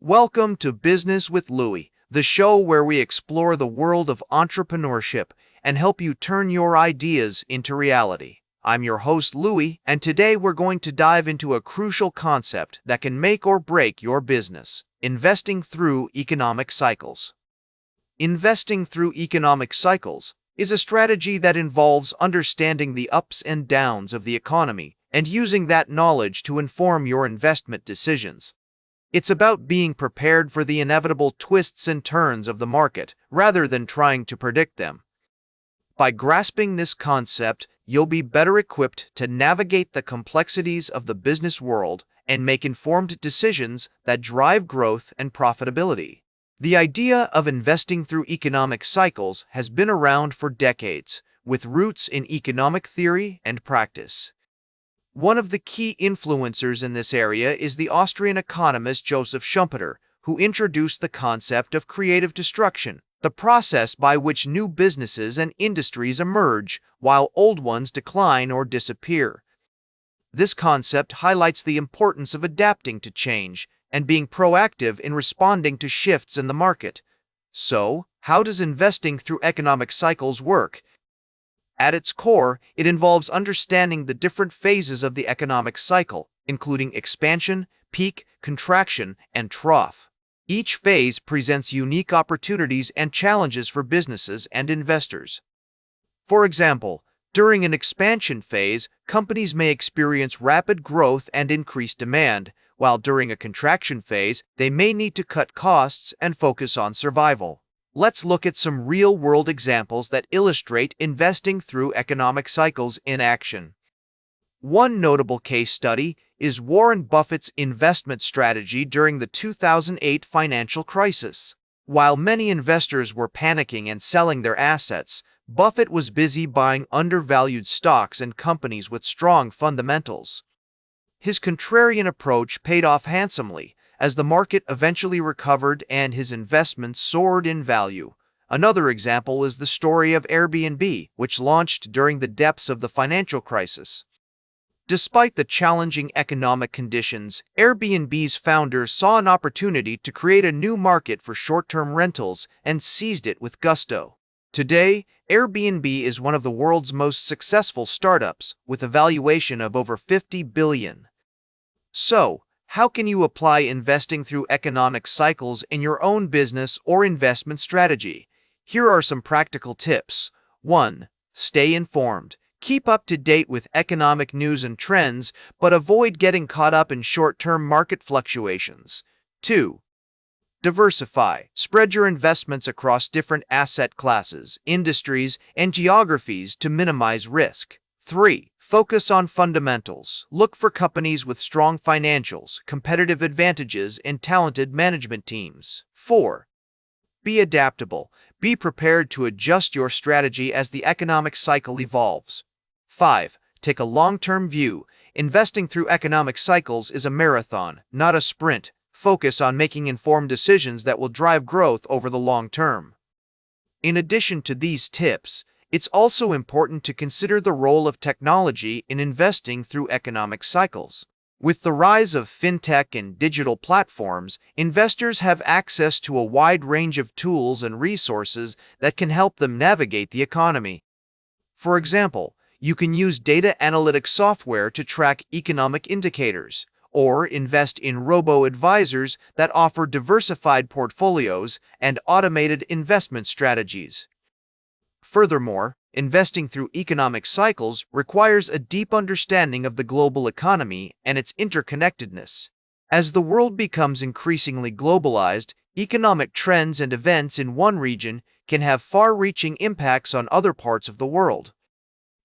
Welcome to Business with Louis, the show where we explore the world of entrepreneurship and help you turn your ideas into reality. I'm your host, Louis, and today we're going to dive into a crucial concept that can make or break your business: investing through economic cycles. Investing through economic cycles is a strategy that involves understanding the ups and downs of the economy and using that knowledge to inform your investment decisions. It's about being prepared for the inevitable twists and turns of the market rather than trying to predict them. By grasping this concept, you'll be better equipped to navigate the complexities of the business world and make informed decisions that drive growth and profitability. The idea of investing through economic cycles has been around for decades, with roots in economic theory and practice. One of the key influencers in this area is the Austrian economist Joseph Schumpeter, who introduced the concept of creative destruction, the process by which new businesses and industries emerge while old ones decline or disappear. This concept highlights the importance of adapting to change and being proactive in responding to shifts in the market. So, how does investing through economic cycles work? At its core, it involves understanding the different phases of the economic cycle, including expansion, peak, contraction, and trough. Each phase presents unique opportunities and challenges for businesses and investors. For example, during an expansion phase, companies may experience rapid growth and increased demand, while during a contraction phase, they may need to cut costs and focus on survival. Let's look at some real-world examples that illustrate investing through economic cycles in action. One notable case study is Warren Buffett's investment strategy during the 2008 financial crisis. While many investors were panicking and selling their assets, Buffett was busy buying undervalued stocks and companies with strong fundamentals. His contrarian approach paid off handsomely, as the market eventually recovered and his investments soared in value. Another example is the story of Airbnb, which launched during the depths of the financial crisis. Despite the challenging economic conditions, Airbnb's founders saw an opportunity to create a new market for short-term rentals and seized it with gusto. Today, Airbnb is one of the world's most successful startups, with a valuation of over $50 billion. So, how can you apply investing through economic cycles in your own business or investment strategy? Here are some practical tips. 1. Stay informed. Keep up to date with economic news and trends, but avoid getting caught up in short-term market fluctuations. 2. Diversify. Spread your investments across different asset classes, industries, and geographies to minimize risk. 3. Focus on fundamentals. Look for companies with strong financials, competitive advantages, and talented management teams. 4. Be adaptable. Be prepared to adjust your strategy as the economic cycle evolves. 5. Take a long-term view. Investing through economic cycles is a marathon, not a sprint. Focus on making informed decisions that will drive growth over the long term. In addition to these tips, it's also important to consider the role of technology in investing through economic cycles. With the rise of fintech and digital platforms, investors have access to a wide range of tools and resources that can help them navigate the economy. For example, you can use data analytics software to track economic indicators, or invest in robo-advisors that offer diversified portfolios and automated investment strategies. Furthermore, investing through economic cycles requires a deep understanding of the global economy and its interconnectedness. As the world becomes increasingly globalized, economic trends and events in one region can have far-reaching impacts on other parts of the world.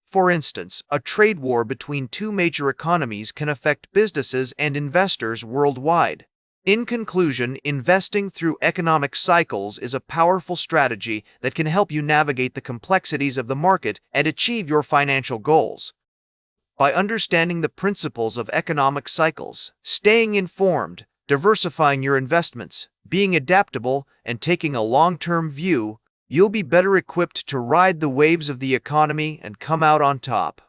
For instance, a trade war between two major economies can affect businesses and investors worldwide. In conclusion, investing through economic cycles is a powerful strategy that can help you navigate the complexities of the market and achieve your financial goals. By understanding the principles of economic cycles, staying informed, diversifying your investments, being adaptable, and taking a long-term view, you'll be better equipped to ride the waves of the economy and come out on top.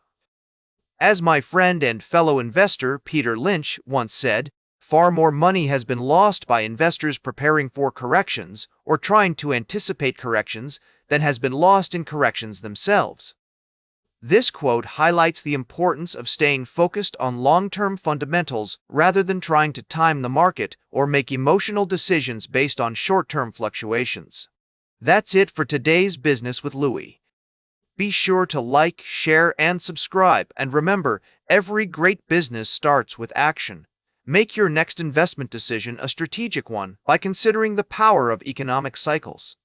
As my friend and fellow investor Peter Lynch once said, Far more money has been lost by investors preparing for corrections or trying to anticipate corrections than has been lost in corrections themselves. This quote highlights the importance of staying focused on long-term fundamentals rather than trying to time the market or make emotional decisions based on short-term fluctuations. That's it for today's Business with Louis. Be sure to like, share, and subscribe, and remember, every great business starts with action. Make your next investment decision a strategic one by considering the power of economic cycles.